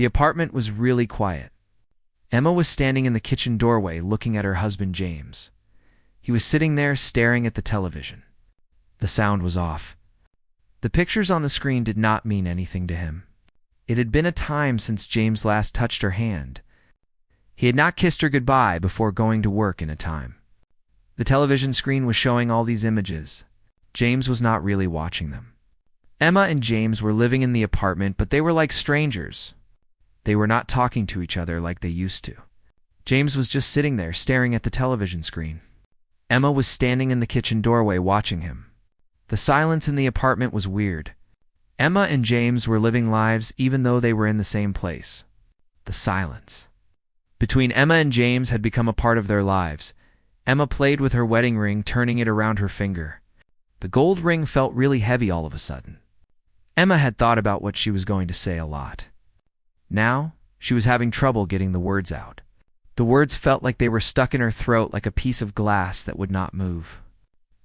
The apartment was really quiet. Emma was standing in the kitchen doorway looking at her husband James. He was sitting there staring at the television. The sound was off. The pictures on the screen did not mean anything to him. It had been a time since James last touched her hand. He had not kissed her goodbye before going to work in a time. The television screen was showing all these images. James was not really watching them. Emma and James were living in the apartment, but they were like strangers. They were not talking to each other like they used to. James was just sitting there staring at the television screen. Emma was standing in the kitchen doorway watching him. The silence in the apartment was weird. Emma and James were living lives even though they were in the same place. The silence between Emma and James had become a part of their lives. Emma played with her wedding ring, turning it around her finger. The gold ring felt really heavy all of a sudden. Emma had thought about what she was going to say a lot. Now, she was having trouble getting the words out. The words felt like they were stuck in her throat like a piece of glass that would not move.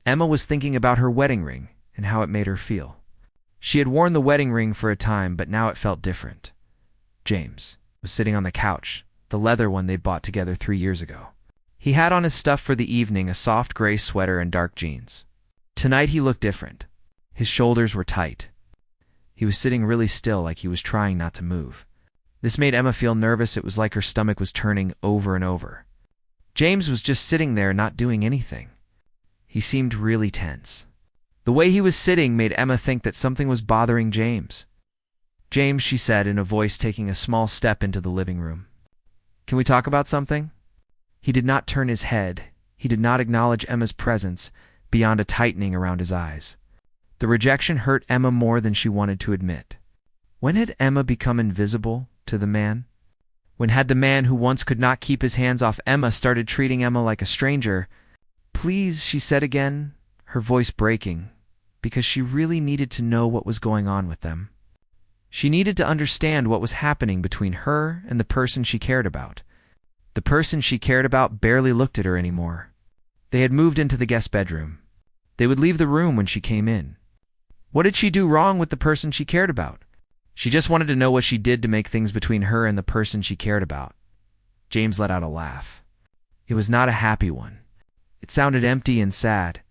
Emma was thinking about her wedding ring and how it made her feel. She had worn the wedding ring for a time, but now it felt different. James was sitting on the couch, the leather one they'd bought together 3 years ago. He had on his stuff for the evening, a soft gray sweater and dark jeans. Tonight he looked different. His shoulders were tight. He was sitting really still, like he was trying not to move. This made Emma feel nervous. It was like her stomach was turning over and over. James was just sitting there, not doing anything. He seemed really tense. The way he was sitting made Emma think that something was bothering James. "James," she said in a voice, taking a small step into the living room. "Can we talk about something?" He did not turn his head. He did not acknowledge Emma's presence beyond a tightening around his eyes. The rejection hurt Emma more than she wanted to admit. When had Emma become invisible to the man? When had the man who once could not keep his hands off Emma started treating Emma like a stranger? "Please," she said again, her voice breaking, because she really needed to know what was going on with them. She needed to understand what was happening between her and the person she cared about. The person she cared about barely looked at her anymore. They had moved into the guest bedroom. They would leave the room when she came in. What did she do wrong with the person she cared about? She just wanted to know what she did to make things between her and the person she cared about. James let out a laugh. It was not a happy one. It sounded empty and sad.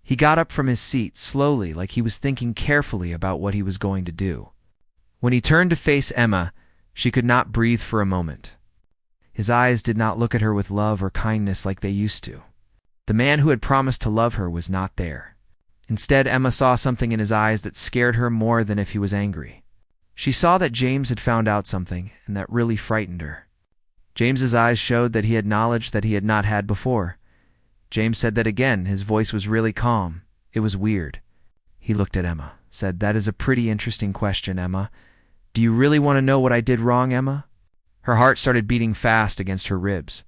He got up from his seat slowly, like he was thinking carefully about what he was going to do. When he turned to face Emma, she could not breathe for a moment. His eyes did not look at her with love or kindness like they used to. The man who had promised to love her was not there. Instead, Emma saw something in his eyes that scared her more than if he was angry. She saw that James had found out something, and that really frightened her. James's eyes showed that he had knowledge that he had not had before. James said that again. His voice was really calm. It was weird. He looked at Emma, said, "That is a pretty interesting question, Emma. Do you really want to know what I did wrong, Emma?" Her heart started beating fast against her ribs.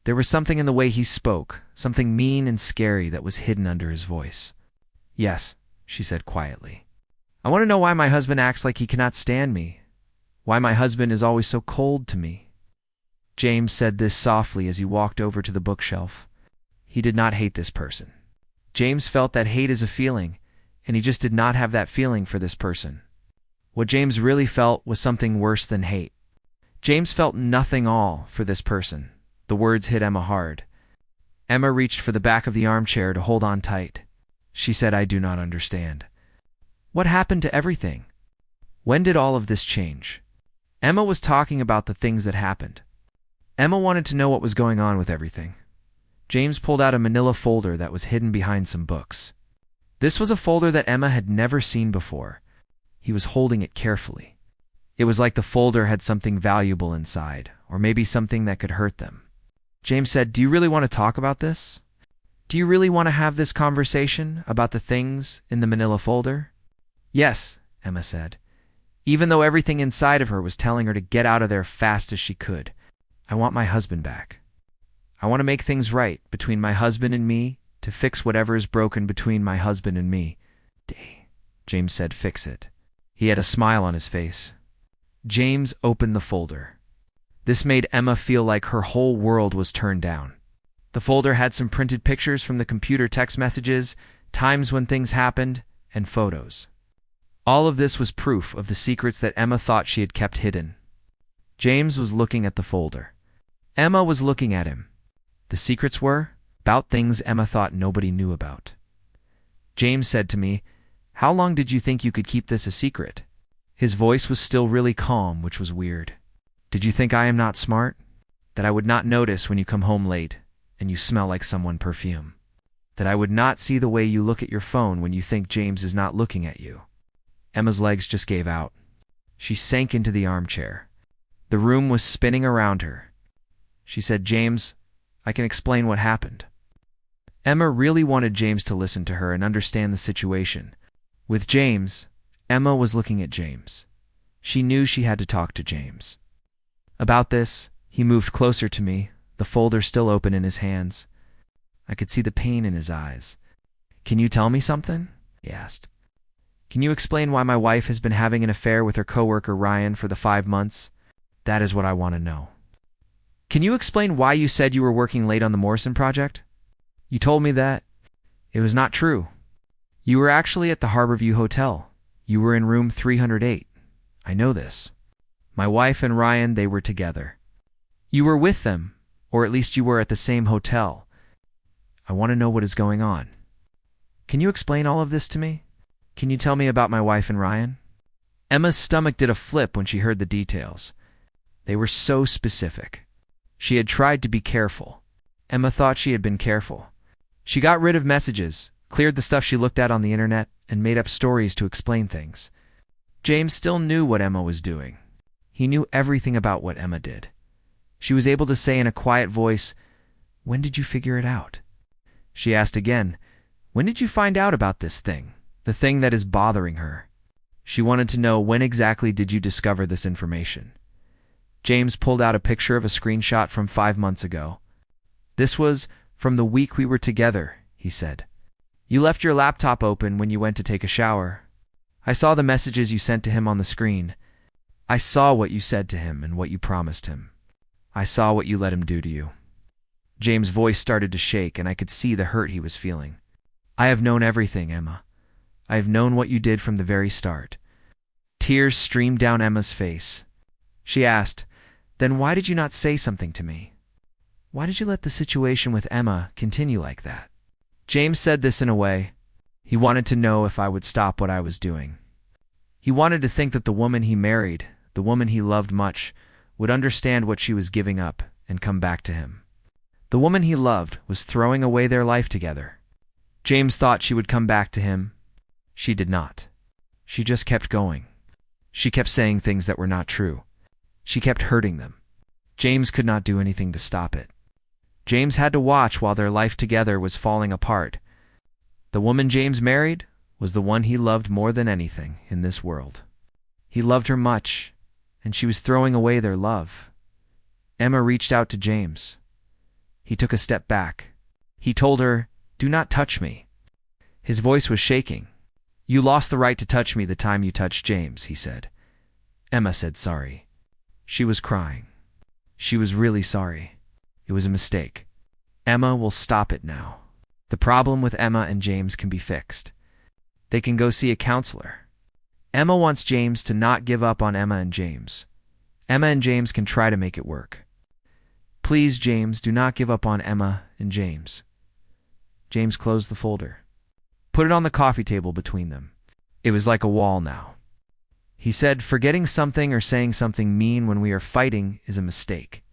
There was something in the way he spoke, something mean and scary that was hidden under his voice. "Yes," she said quietly. "I want to know why my husband acts like he cannot stand me. Why my husband is always so cold to me." James said this softly as he walked over to the bookshelf. He did not hate this person. James felt that hate is a feeling, and he just did not have that feeling for this person. What James really felt was something worse than hate. James felt nothing all for this person. The words hit Emma hard. Emma reached for the back of the armchair to hold on tight. She said, "I do not understand. What happened to everything? When did all of this change?" Emma was talking about the things that happened. Emma wanted to know what was going on with everything. James pulled out a manila folder that was hidden behind some books. This was a folder that Emma had never seen before. He was holding it carefully. It was like the folder had something valuable inside, or maybe something that could hurt them. James said, "Do you really want to talk about this? Do you really want to have this conversation about the things in the manila folder?" "Yes," Emma said, even though everything inside of her was telling her to get out of there fast as she could. "I want my husband back. I want to make things right between my husband and me, to fix whatever is broken between my husband and me." James said, "Fix it." He had a smile on his face. James opened the folder. This made Emma feel like her whole world was turned down. The folder had some printed pictures from the computer, text messages, times when things happened, and photos. All of this was proof of the secrets that Emma thought she had kept hidden. James was looking at the folder. Emma was looking at him. The secrets were about things Emma thought nobody knew about. James said to me, "How long did you think you could keep this a secret?" His voice was still really calm, which was weird. "Did you think I am not smart? That I would not notice when you come home late and you smell like someone perfume? That I would not see the way you look at your phone when you think James is not looking at you?" Emma's legs just gave out. She sank into the armchair. The room was spinning around her. She said, "James, I can explain what happened." Emma really wanted James to listen to her and understand the situation. With James, Emma was looking at James. She knew she had to talk to James. About this, he moved closer to me, the folder still open in his hands. I could see the pain in his eyes. "Can you tell me something?" he asked. "Can you explain why my wife has been having an affair with her coworker Ryan for the 5 months? That is what I want to know. Can you explain why you said you were working late on the Morrison project? You told me that. It was not true. You were actually at the Harborview Hotel. You were in room 308. I know this. My wife and Ryan, they were together. You were with them, or at least you were at the same hotel. I want to know what is going on. Can you explain all of this to me? Can you tell me about my wife and Ryan?" Emma's stomach did a flip when she heard the details. They were so specific. She had tried to be careful. Emma thought she had been careful. She got rid of messages, cleared the stuff she looked at on the internet, and made up stories to explain things. James still knew what Emma was doing. He knew everything about what Emma did. She was able to say in a quiet voice, "When did you figure it out?" She asked again, "When did you find out about this thing, the thing that is bothering her?" She wanted to know, when exactly did you discover this information? James pulled out a picture of a screenshot from 5 months ago. "This was from the week we were together," he said. "You left your laptop open when you went to take a shower. I saw the messages you sent to him on the screen. I saw what you said to him and what you promised him. I saw what you let him do to you." James' voice started to shake, and I could see the hurt he was feeling. "I have known everything, Emma. I have known what you did from the very start." Tears streamed down Emma's face. She asked, "Then why did you not say something to me? Why did you let the situation with Emma continue like that?" James said this in a way. He wanted to know if I would stop what I was doing. He wanted to think that the woman he married, the woman he loved much, would understand what she was giving up and come back to him. The woman he loved was throwing away their life together. James thought she would come back to him. She did not. She just kept going. She kept saying things that were not true. She kept hurting them. James could not do anything to stop it. James had to watch while their life together was falling apart. The woman James married was the one he loved more than anything in this world. He loved her much, and she was throwing away their love. Emma reached out to James. He took a step back. He told her, "Do not touch me." His voice was shaking. "You lost the right to touch me the time you touched James," he said. Emma said sorry. She was crying. She was really sorry. It was a mistake. Emma will stop it now. The problem with Emma and James can be fixed. They can go see a counselor. Emma wants James to not give up on Emma and James. Emma and James can try to make it work. Please, James, do not give up on Emma and James. James closed the folder. Put it on the coffee table between them. It was like a wall now. He said, "Forgetting something or saying something mean when we are fighting is a mistake.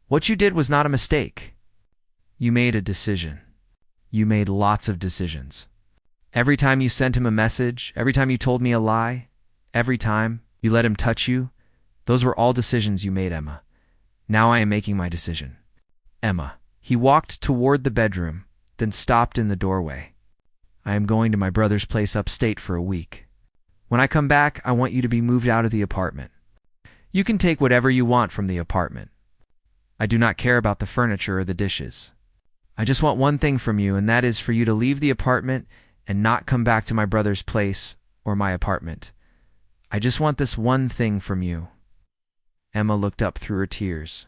What you did was not a mistake. You made a decision. You made lots of decisions. Every time you sent him a message, every time you told me a lie, every time you let him touch you, those were all decisions you made, Emma. Now I am making my decision." Emma. He walked toward the bedroom, then stopped in the doorway. "I am going to my brother's place upstate for a week. When I come back, I want you to be moved out of the apartment. You can take whatever you want from the apartment. I do not care about the furniture or the dishes. I just want one thing from you, and that is for you to leave the apartment and not come back to my brother's place or my apartment. I just want this one thing from you." Emma looked up through her tears.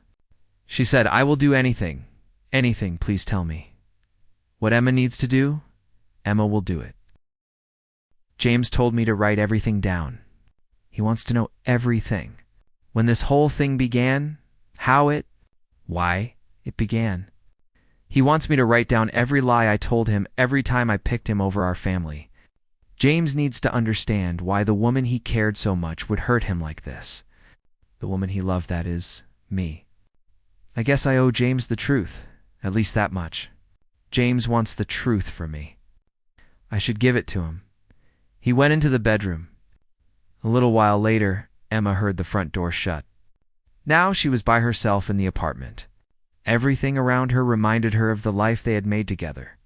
She said, "I will do anything. Anything, please tell me. What Emma needs to do, Emma will do it." James told me to write everything down. He wants to know everything. when this whole thing began, why it began. He wants me to write down every lie I told him every time I picked him over our family. James needs to understand why the woman he cared so much would hurt him like this. The woman he loved, that is, me. I guess I owe James the truth, at least that much. James wants the truth from me. I should give it to him. He went into the bedroom. A little while later, Emma heard the front door shut. Now she was by herself in the apartment. Everything around her reminded her of the life they had made together.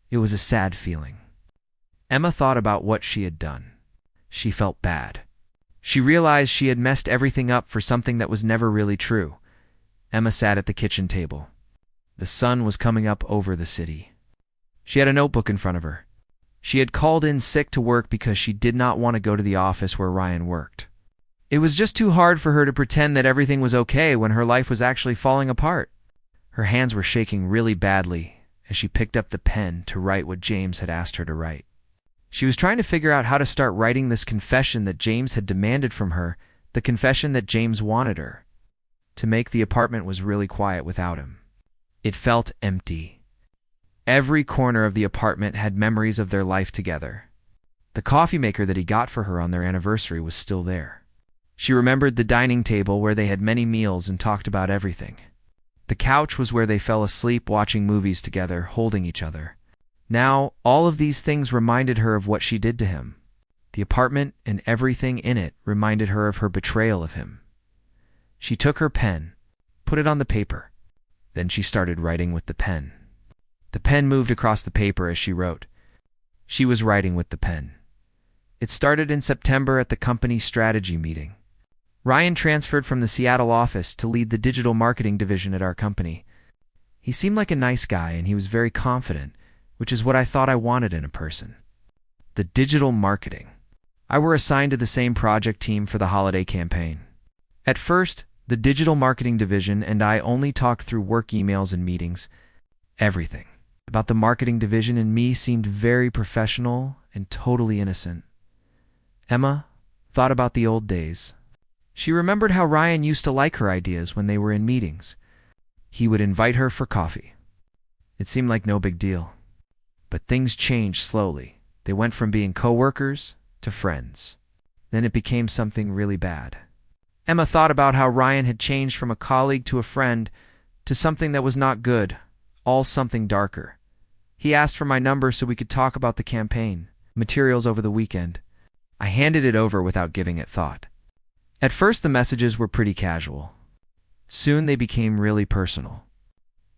It was a sad feeling. Emma thought about what she had done. She felt bad. She realized she had messed everything up for something that was never really true. Emma sat at the kitchen table. The sun was coming up over the city. She had a notebook in front of her. She had called in sick to work because she did not want to go to the office where Ryan worked. It was just too hard for her to pretend that everything was okay when her life was actually falling apart. Her hands were shaking really badly as she picked up the pen to write what James had asked her to write. She was trying to figure out how to start writing this confession that James had demanded from her, the confession that James wanted her to make. The apartment was really quiet without him. It felt empty. Every corner of the apartment had memories of their life together. The coffee maker that he got for her on their anniversary was still there. She remembered the dining table where they had many meals and talked about everything. The couch was where they fell asleep watching movies together, holding each other. Now, all of these things reminded her of what she did to him. The apartment and everything in it reminded her of her betrayal of him. She took her pen, put it on the paper. Then she started writing with the pen. The pen moved across the paper as she wrote. She was writing with the pen. It started in September at the company strategy meeting. Ryan transferred from the Seattle office to lead the digital marketing division at our company. He seemed like a nice guy and he was very confident, which is what I thought I wanted in a person. The digital marketing. I were assigned to the same project team for the holiday campaign. At first, the digital marketing division and I only talked through work emails and meetings. Everything about the marketing division and me seemed very professional and totally innocent. Emma thought about the old days. She remembered how Ryan used to like her ideas when they were in meetings. He would invite her for coffee. It seemed like no big deal. But things changed slowly. They went from being co-workers to friends. Then it became something really bad. Emma thought about how Ryan had changed from a colleague to a friend to something that was not good, all something darker. He asked for my number so we could talk about the campaign materials over the weekend. I handed it over without giving it thought. At first, the messages were pretty casual. Soon they became really personal.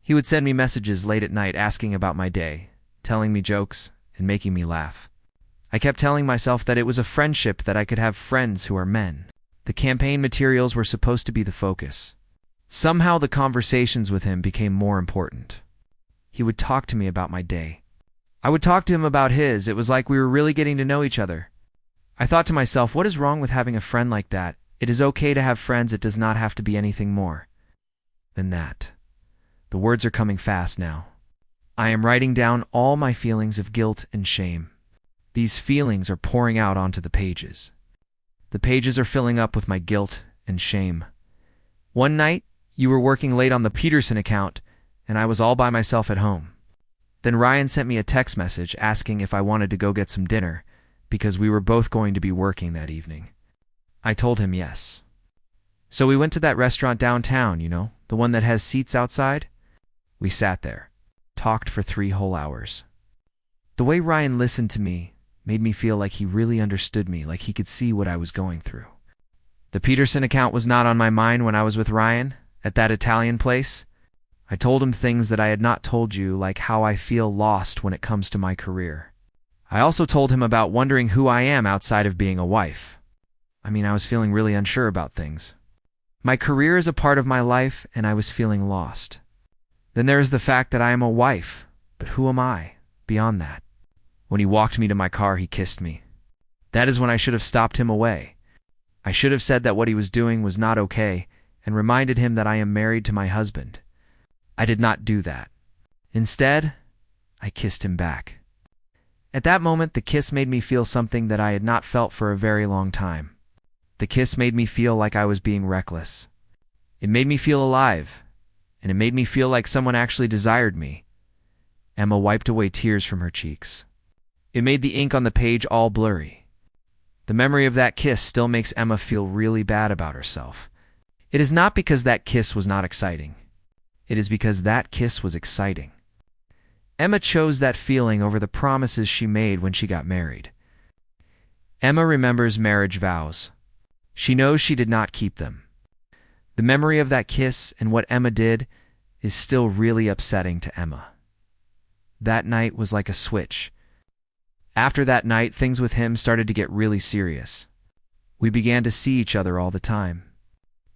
He would send me messages late at night asking about my day, telling me jokes, and making me laugh. I kept telling myself that it was a friendship, that I could have friends who are men. The campaign materials were supposed to be the focus. Somehow the conversations with him became more important. He would talk to me about my day. I would talk to him about his. It was like we were really getting to know each other. I thought to myself, what is wrong with having a friend like that? It is okay to have friends. It does not have to be anything more than that. The words are coming fast now. I am writing down all my feelings of guilt and shame. These feelings are pouring out onto the pages. The pages are filling up with my guilt and shame. One night, you were working late on the Peterson account, and I was all by myself at home. Then Ryan sent me a text message asking if I wanted to go get some dinner, because we were both going to be working that evening. I told him yes. So we went to that restaurant downtown, the one that has seats outside. We sat there, talked for 3 whole hours. The way Ryan listened to me made me feel like he really understood me, like he could see what I was going through. The Peterson account was not on my mind when I was with Ryan at that Italian place. I told him things that I had not told you, like how I feel lost when it comes to my career. I also told him about wondering who I am outside of being a wife. I was feeling really unsure about things. My career is a part of my life, and I was feeling lost. Then there is the fact that I am a wife, but who am I beyond that? When he walked me to my car, he kissed me. That is when I should have stopped him away. I should have said that what he was doing was not okay and reminded him that I am married to my husband. I did not do that. Instead, I kissed him back. At that moment, the kiss made me feel something that I had not felt for a very long time. The kiss made me feel like I was being reckless. It made me feel alive, and it made me feel like someone actually desired me. Emma wiped away tears from her cheeks. It made the ink on the page all blurry. The memory of that kiss still makes Emma feel really bad about herself. It is not because that kiss was not exciting. It is because that kiss was exciting. Emma chose that feeling over the promises she made when she got married. Emma remembers marriage vows. She knows she did not keep them. The memory of that kiss and what Emma did is still really upsetting to Emma. That night was like a switch. After that night, things with him started to get really serious. We began to see each other all the time.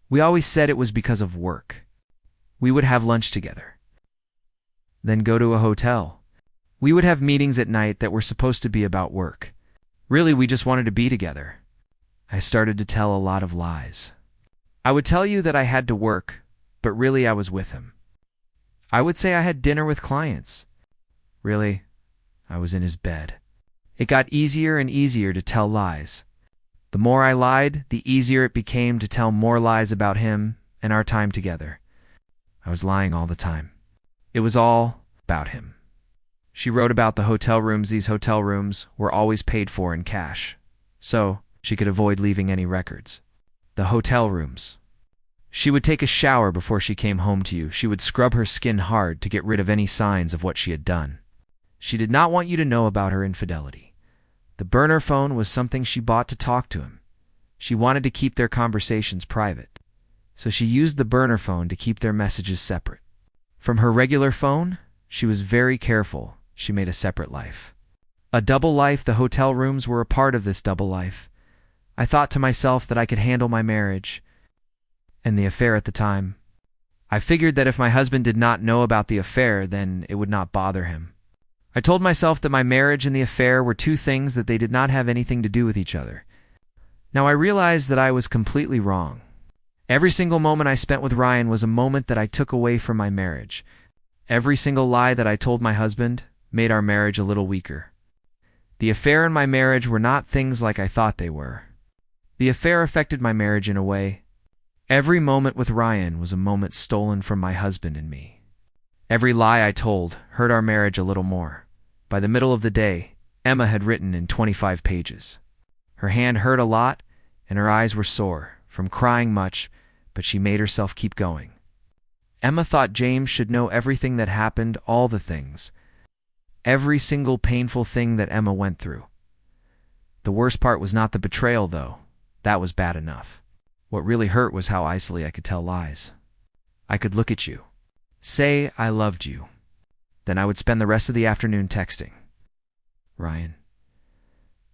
We always said it was because of work. We would have lunch together, then go to a hotel. We would have meetings at night that were supposed to be about work. Really, we just wanted to be together. I started to tell a lot of lies. I would tell you that I had to work, but really I was with him. I would say I had dinner with clients. Really, I was in his bed. It got easier and easier to tell lies. The more I lied, the easier it became to tell more lies about him and our time together. I was lying all the time. It was all about him. She wrote about the hotel rooms. These hotel rooms were always paid for in cash, so she could avoid leaving any records. The hotel rooms. She would take a shower before she came home to you. She would scrub her skin hard to get rid of any signs of what she had done. She did not want you to know about her infidelity. The burner phone was something she bought to talk to him. She wanted to keep their conversations private, so she used the burner phone to keep their messages separate. From her regular phone, she was very careful. She made a separate life. A double life. The hotel rooms were a part of this double life. I thought to myself that I could handle my marriage and the affair at the time. I figured that if my husband did not know about the affair, then it would not bother him. I told myself that my marriage and the affair were two things, that they did not have anything to do with each other. Now I realized that I was completely wrong. Every single moment I spent with Ryan was a moment that I took away from my marriage. Every single lie that I told my husband made our marriage a little weaker. The affair and my marriage were not things like I thought they were. The affair affected my marriage in a way. Every moment with Ryan was a moment stolen from my husband and me. Every lie I told hurt our marriage a little more. By the middle of the day, Emma had written in 25 pages. Her hand hurt a lot, and her eyes were sore from crying much, but she made herself keep going. Emma thought James should know everything that happened, all the things. Every single painful thing that Emma went through. The worst part was not the betrayal, though. That was bad enough. What really hurt was how easily I could tell lies. I could look at you, say I loved you. Then I would spend the rest of the afternoon texting. Ryan.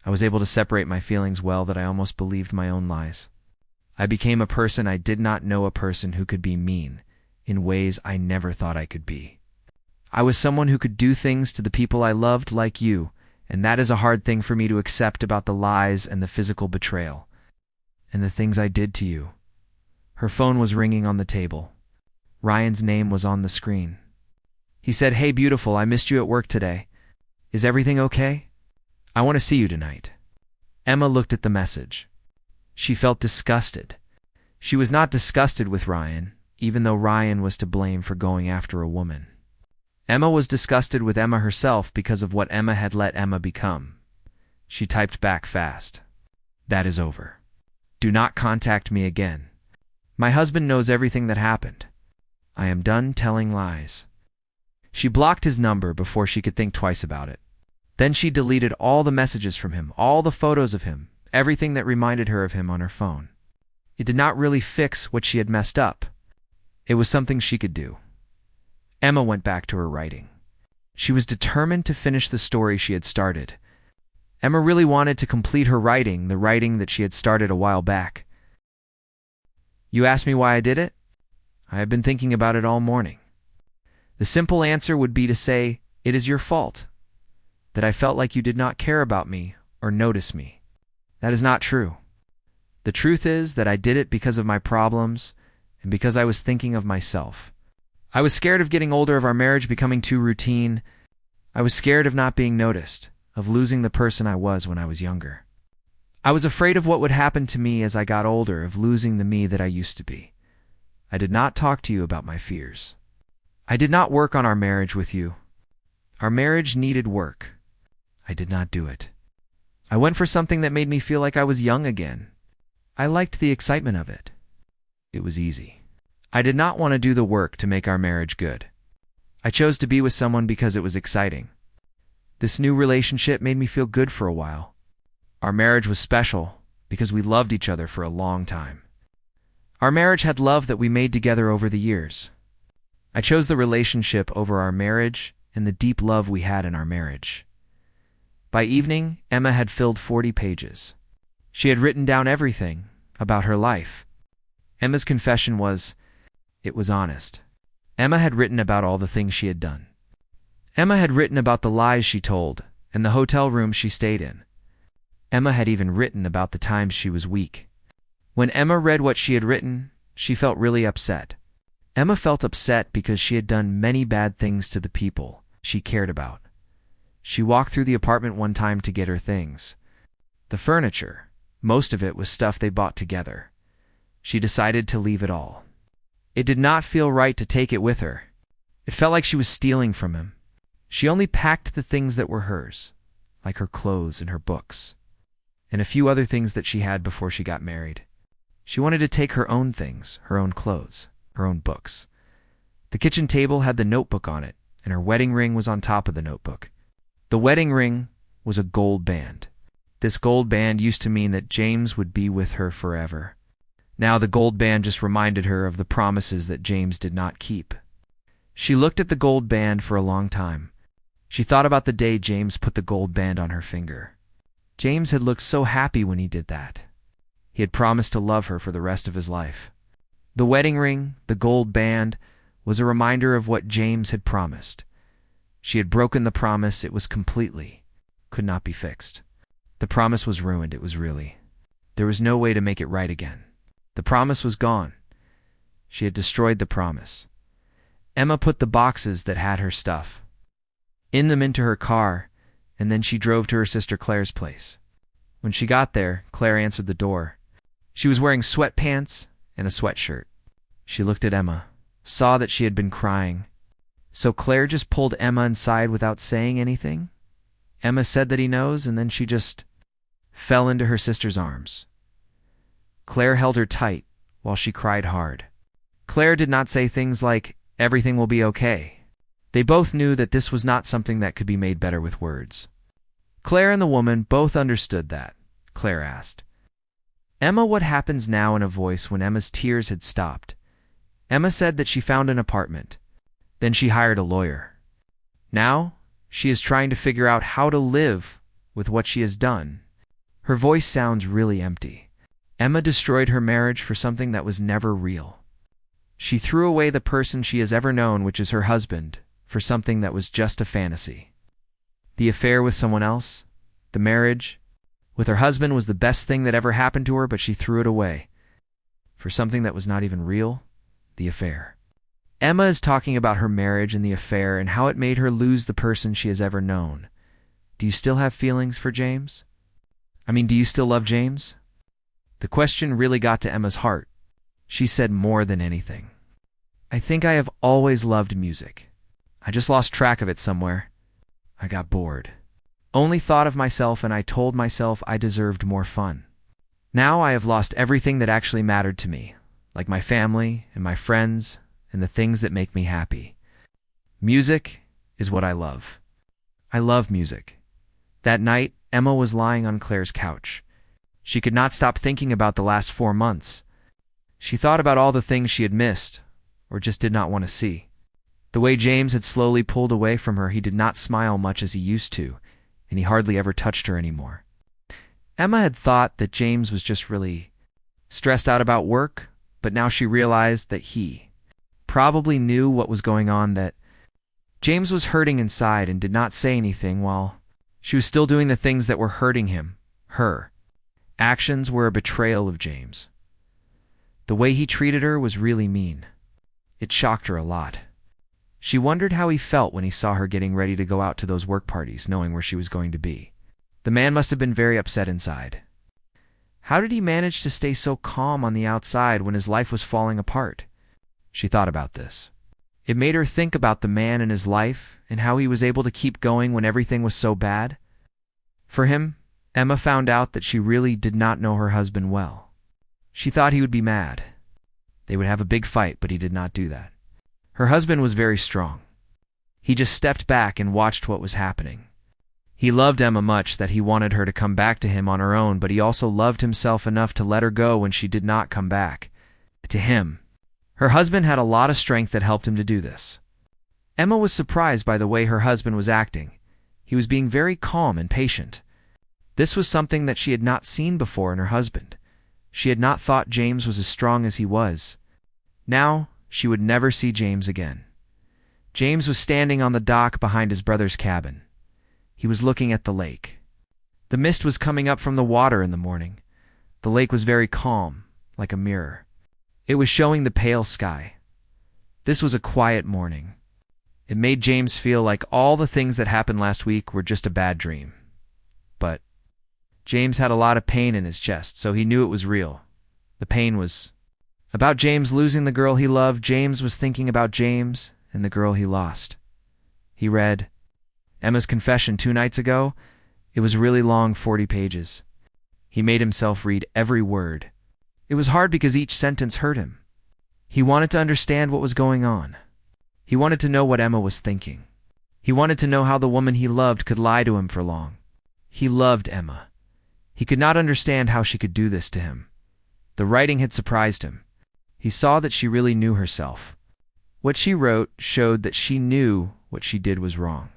I was able to separate my feelings well that I almost believed my own lies. I became a person I did not know, a person who could be mean in ways I never thought I could be. I was someone who could do things to the people I loved like you, and that is a hard thing for me to accept about the lies and the physical betrayal. And the things I did to you. Her phone was ringing on the table. Ryan's name was on the screen. He said, "Hey, beautiful, I missed you at work today. Is everything okay? I want to see you tonight." Emma looked at the message. She felt disgusted. She was not disgusted with Ryan, even though Ryan was to blame for going after a woman. Emma was disgusted with Emma herself because of what Emma had let Emma become. She typed back fast. "That is over. Do not contact me again. My husband knows everything that happened. I am done telling lies." She blocked his number before she could think twice about it. Then she deleted all the messages from him, all the photos of him, everything that reminded her of him on her phone. It did not really fix what she had messed up. It was something she could do. Emma went back to her writing. She was determined to finish the story she had started. Emma really wanted to complete her writing, the writing that she had started a while back. You asked me why I did it? I have been thinking about it all morning. The simple answer would be to say, it is your fault, that I felt like you did not care about me or notice me. That is not true. The truth is that I did it because of my problems and because I was thinking of myself. I was scared of getting older, of our marriage becoming too routine. I was scared of not being noticed, of losing the person I was when I was younger. I was afraid of what would happen to me as I got older, of losing the me that I used to be. I did not talk to you about my fears. I did not work on our marriage with you. Our marriage needed work. I did not do it. I went for something that made me feel like I was young again. I liked the excitement of it. It was easy. I did not want to do the work to make our marriage good. I chose to be with someone because it was exciting. This new relationship made me feel good for a while. Our marriage was special because we loved each other for a long time. Our marriage had love that we made together over the years. I chose the relationship over our marriage and the deep love we had in our marriage. By evening, Emma had filled 40 pages. She had written down everything about her life. Emma's confession was, it was honest. Emma had written about all the things she had done. Emma had written about the lies she told and the hotel room she stayed in. Emma had even written about the times she was weak. When Emma read what she had written, she felt really upset. Emma felt upset because she had done many bad things to the people she cared about. She walked through the apartment one time to get her things. The furniture, most of it was stuff they bought together. She decided to leave it all. It did not feel right to take it with her. It felt like she was stealing from him. She only packed the things that were hers, like her clothes and her books, and a few other things that she had before she got married. She wanted to take her own things, her own clothes, her own books. The kitchen table had the notebook on it, and her wedding ring was on top of the notebook. The wedding ring was a gold band. This gold band used to mean that James would be with her forever. Now the gold band just reminded her of the promises that James did not keep. She looked at the gold band for a long time. She thought about the day James put the gold band on her finger. James had looked so happy when he did that. He had promised to love her for the rest of his life. The wedding ring, the gold band, was a reminder of what James had promised. She had broken the promise. It was could not be fixed. The promise was ruined. There was no way to make it right again. The promise was gone. She had destroyed the promise. Emma put the boxes that had her stuff in them into her car, and then she drove to her sister Claire's place. When she got there, Claire answered the door. She was wearing sweatpants and a sweatshirt. She looked at Emma, saw that she had been crying. So Claire just pulled Emma inside without saying anything? Emma said that he knows, and then she just fell into her sister's arms. Claire held her tight while she cried hard. Claire did not say things like, "Everything will be okay." They both knew that this was not something that could be made better with words. Claire and the woman both understood that. Claire asked, "Emma, what happens now?" in a voice when Emma's tears had stopped. Emma said that she found an apartment. Then she hired a lawyer. Now, she is trying to figure out how to live with what she has done. Her voice sounds really empty. Emma destroyed her marriage for something that was never real. She threw away the person she has ever known, which is her husband, for something that was just a fantasy. The affair with someone else, the marriage with her husband, was the best thing that ever happened to her, but she threw it away for something that was not even real, the affair. Emma is talking about her marriage and the affair and how it made her lose the person she has ever known. Do you still have feelings for James? Do you still love James? The question really got to Emma's heart. She said more than anything, "I think I have always loved music. I just lost track of it somewhere. I got bored. Only thought of myself, and I told myself I deserved more fun. Now I have lost everything that actually mattered to me, like my family and my friends and the things that make me happy. Music is what I love. I love music." That night, Emma was lying on Claire's couch. She could not stop thinking about the last 4 months. She thought about all the things she had missed, or just did not want to see. The way James had slowly pulled away from her. He did not smile much as he used to, and he hardly ever touched her anymore. Emma had thought that James was just really stressed out about work, but now she realized that he probably knew what was going on, that James was hurting inside and did not say anything while she was still doing the things that were hurting him, her. Actions were a betrayal of James. The way he treated her was really mean. It shocked her a lot. She wondered how he felt when he saw her getting ready to go out to those work parties, knowing where she was going to be. The man must have been very upset inside. How did he manage to stay so calm on the outside when his life was falling apart? She thought about this. It made her think about the man in his life and how he was able to keep going when everything was so bad. For him, Emma found out that she really did not know her husband well. She thought he would be mad. They would have a big fight, but he did not do that. Her husband was very strong. He just stepped back and watched what was happening. He loved Emma much that he wanted her to come back to him on her own, but he also loved himself enough to let her go when she did not come back to him. Her husband had a lot of strength that helped him to do this. Emma was surprised by the way her husband was acting. He was being very calm and patient. This was something that she had not seen before in her husband. She had not thought James was as strong as he was. Now, she would never see James again. James was standing on the dock behind his brother's cabin. He was looking at the lake. The mist was coming up from the water in the morning. The lake was very calm, like a mirror. It was showing the pale sky. This was a quiet morning. It made James feel like all the things that happened last week were just a bad dream. But James had a lot of pain in his chest, so he knew it was real. The pain was about James losing the girl he loved. James was thinking about James and the girl he lost. He read Emma's confession 2 nights ago. It was really long, 40 pages. He made himself read every word. It was hard because each sentence hurt him. He wanted to understand what was going on. He wanted to know what Emma was thinking. He wanted to know how the woman he loved could lie to him for long. He loved Emma. He could not understand how she could do this to him. The writing had surprised him. He saw that she really knew herself. What she wrote showed that she knew what she did was wrong.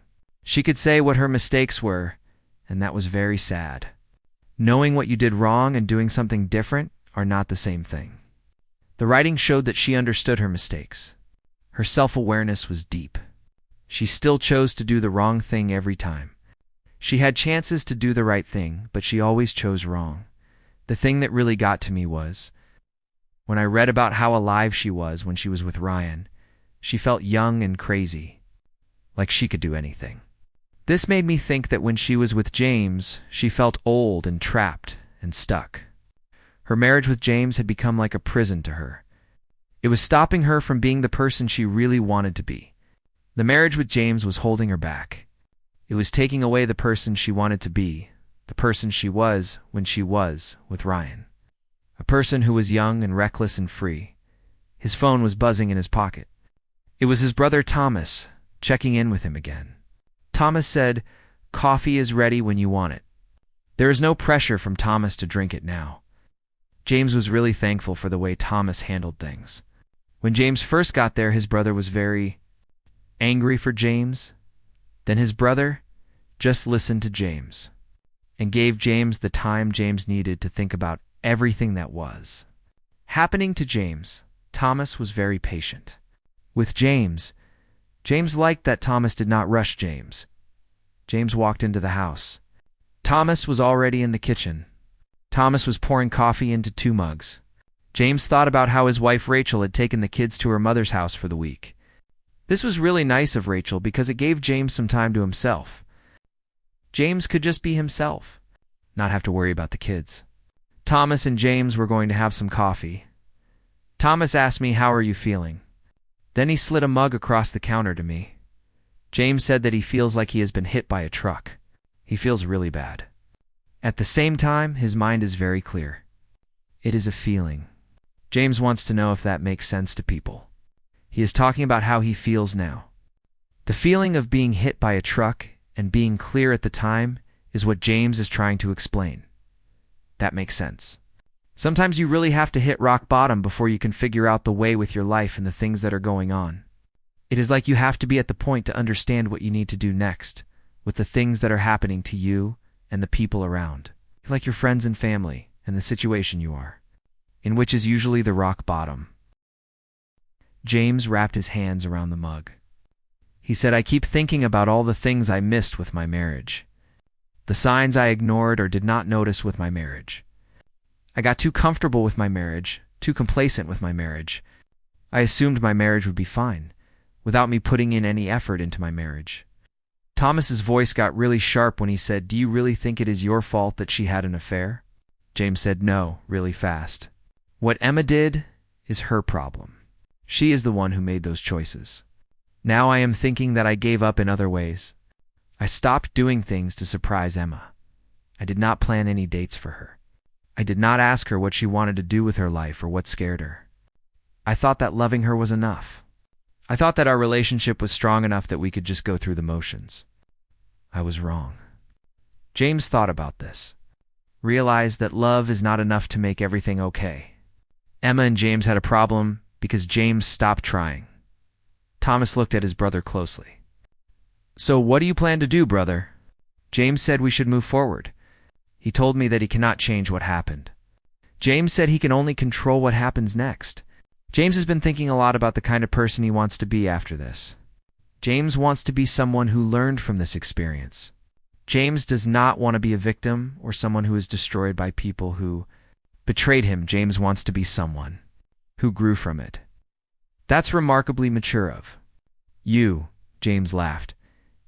She could say what her mistakes were, and that was very sad. Knowing what you did wrong and doing something different are not the same thing. The writing showed that she understood her mistakes. Her self-awareness was deep. She still chose to do the wrong thing every time. She had chances to do the right thing, but she always chose wrong. The thing that really got to me was, when I read about how alive she was when she was with Ryan, she felt young and crazy, like she could do anything. This made me think that when she was with James, she felt old and trapped and stuck. Her marriage with James had become like a prison to her. It was stopping her from being the person she really wanted to be. The marriage with James was holding her back. It was taking away the person she wanted to be, the person she was when she was with Ryan. A person who was young and reckless and free. His phone was buzzing in his pocket. It was his brother Thomas, checking in with him again. Thomas said, "Coffee is ready when you want it." There is no pressure from Thomas to drink it now. James was really thankful for the way Thomas handled things. When James first got there, his brother was very angry for James. Then his brother just listened to James and gave James the time James needed to think about everything that was happening to James. Thomas was very patient. With James liked that Thomas did not rush James. James walked into the house. Thomas was already in the kitchen. Thomas was pouring coffee into 2 mugs. James thought about how his wife Rachel had taken the kids to her mother's house for the week. This was really nice of Rachel because it gave James some time to himself. James could just be himself, not have to worry about the kids. Thomas and James were going to have some coffee. Thomas asked me, "How are you feeling?" Then he slid a mug across the counter to me. James said that he feels like he has been hit by a truck. He feels really bad. At the same time, his mind is very clear. It is a feeling. James wants to know if that makes sense to people. He is talking about how he feels now. The feeling of being hit by a truck and being clear at the time is what James is trying to explain. That makes sense. Sometimes you really have to hit rock bottom before you can figure out the way with your life and the things that are going on. It is like you have to be at the point to understand what you need to do next with the things that are happening to you and the people around, like your friends and family and the situation you are in, which is usually the rock bottom. James wrapped his hands around the mug. He said, "I keep thinking about all the things I missed with my marriage. The signs I ignored or did not notice with my marriage. I got too comfortable with my marriage, too complacent with my marriage. I assumed my marriage would be fine, without me putting in any effort into my marriage." Thomas's voice got really sharp when he said, "Do you really think it is your fault that she had an affair?" James said no, really fast. What Emma did is her problem. She is the one who made those choices. Now I am thinking that I gave up in other ways. I stopped doing things to surprise Emma. I did not plan any dates for her. I did not ask her what she wanted to do with her life or what scared her. I thought that loving her was enough. I thought that our relationship was strong enough that we could just go through the motions. I was wrong. James thought about this, realized that love is not enough to make everything okay. Emma and James had a problem because James stopped trying. Thomas looked at his brother closely. So what do you plan to do, brother? James said we should move forward. He told me that he cannot change what happened. James said he can only control what happens next. James has been thinking a lot about the kind of person he wants to be after this. James wants to be someone who learned from this experience. James does not want to be a victim or someone who is destroyed by people who betrayed him. James wants to be someone who grew from it. That's remarkably mature of you, James laughed.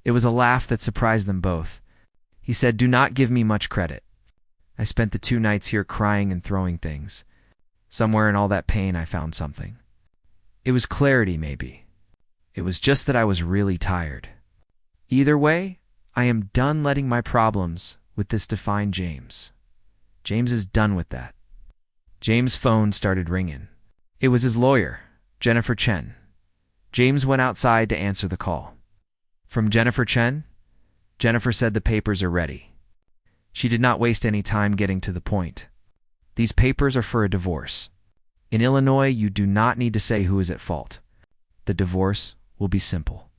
It was a laugh that surprised them both. He said, "Do not give me much credit. I spent the 2 nights here crying and throwing things. Somewhere in all that pain I found something. It was clarity, maybe. It was just that I was really tired. Either way, I am done letting my problems with this define James. James is done with that." James' phone started ringing. It was his lawyer, Jennifer Chen. James went outside to answer the call. From Jennifer Chen? Jennifer said the papers are ready. She did not waste any time getting to the point. These papers are for a divorce. In Illinois, you do not need to say who is at fault. The divorce will be simple.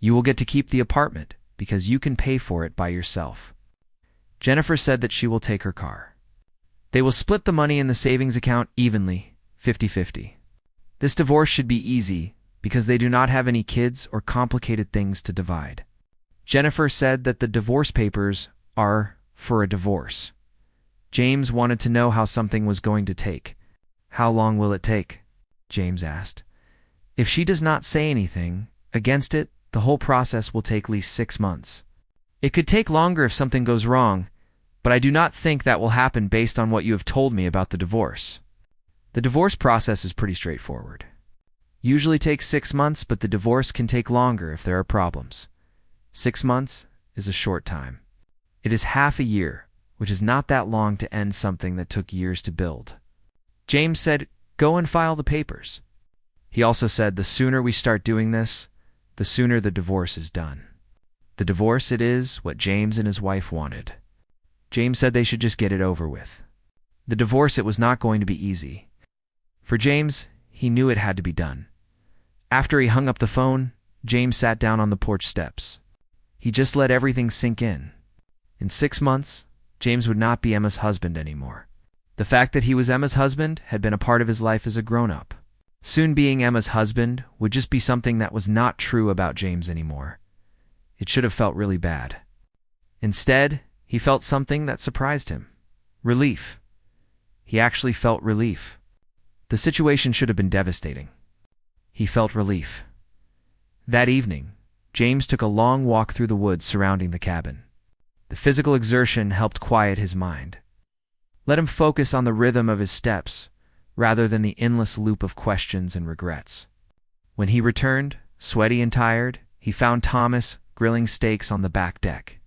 You will get to keep the apartment because you can pay for it by yourself. Jennifer said that she will take her car. They will split the money in the savings account evenly, 50-50. This divorce should be easy because they do not have any kids or complicated things to divide. Jennifer said that the divorce papers are for a divorce. James wanted to know how something was going to take. How long will it take? James asked. If she does not say anything against it, the whole process will take at least 6 months. It could take longer if something goes wrong, but I do not think that will happen based on what you have told me about the divorce. The divorce process is pretty straightforward. Usually takes 6 months, but the divorce can take longer if there are problems. 6 months is a short time. It is half a year, which is not that long to end something that took years to build. James said, "Go and file the papers." He also said, "The sooner we start doing this, the sooner the divorce is done." The divorce, it is what James and his wife wanted. James said they should just get it over with. The divorce, it was not going to be easy. For James, he knew it had to be done. After he hung up the phone, James sat down on the porch steps. He just let everything sink in. In 6 months, James would not be Emma's husband anymore. The fact that he was Emma's husband had been a part of his life as a grown-up. Soon being Emma's husband would just be something that was not true about James anymore. It should have felt really bad. Instead, he felt something that surprised him. Relief. He actually felt relief. The situation should have been devastating. He felt relief. That evening, James took a long walk through the woods surrounding the cabin. The physical exertion helped quiet his mind. Let him focus on the rhythm of his steps, rather than the endless loop of questions and regrets. When he returned, sweaty and tired, he found Thomas grilling steaks on the back deck.